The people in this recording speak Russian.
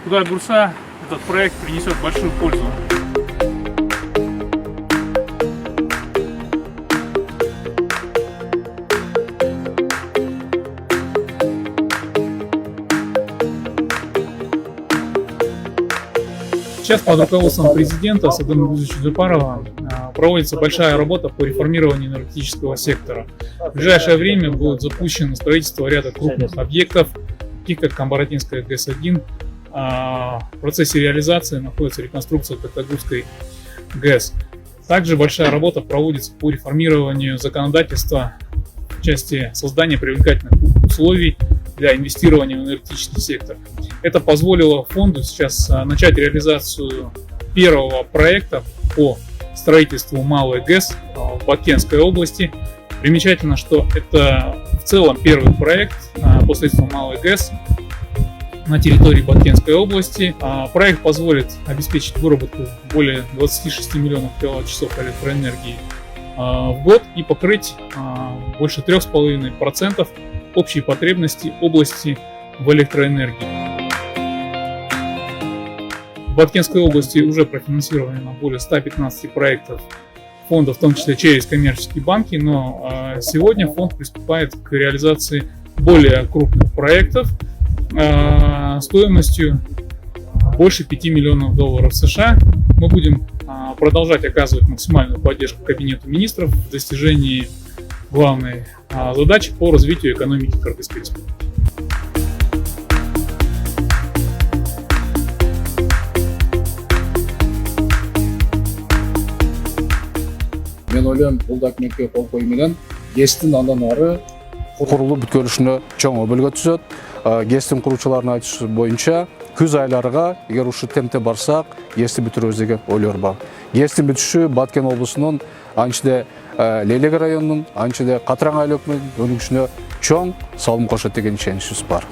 Куда бурса, этот проект принесет большую пользу. Сейчас под руководством президента Садыма Бузовича Джапарова проводится большая работа по реформированию энергетического сектора. В ближайшее время будет запущено строительство ряда крупных объектов, таких как Камбаратинская ГЭС-1. В процессе реализации находится реконструкция Токтагульской ГЭС. Также большая работа проводится по реформированию законодательства в части создания привлекательных условий для инвестирования в энергетический сектор. Это позволило фонду сейчас начать реализацию первого проекта по строительству малой ГЭС в Баткенской области. Примечательно, что это в целом первый проект по строительству малой ГЭС на территории Баткенской области. Проект позволит обеспечить выработку более 26 миллионов киловатт-часов электроэнергии в год и покрыть больше 3,5% общей потребности области в электроэнергии. В Баткенской области уже профинансировано более 115 проектов фонда, в том числе через коммерческие банки, но сегодня фонд приступает к реализации более крупных проектов стоимостью больше 5 миллионов долларов США. Мы будем продолжать оказывать максимальную поддержку Кабинету министров в достижении главной задачи по развитию экономики Кыргызской республики. Мен ойлойм, бул документке кол коюу менен ГЭСтин андан ары курулуп бүткөрүлүшүнө чоң өбөлгө түзөт. ГЭСтин куруучулардын айтышы боюнча күз айларга эгер ушул темпте барсак, ГЭСти бүтүрөбүз деген ойлор бар. ГЭСтин бүтүшү Баткен облусунун анчыда Лейлек районунун, анчыда Катыраң айлык өнүгүшүнө чоң салым кошот деген ишеничибиз бар.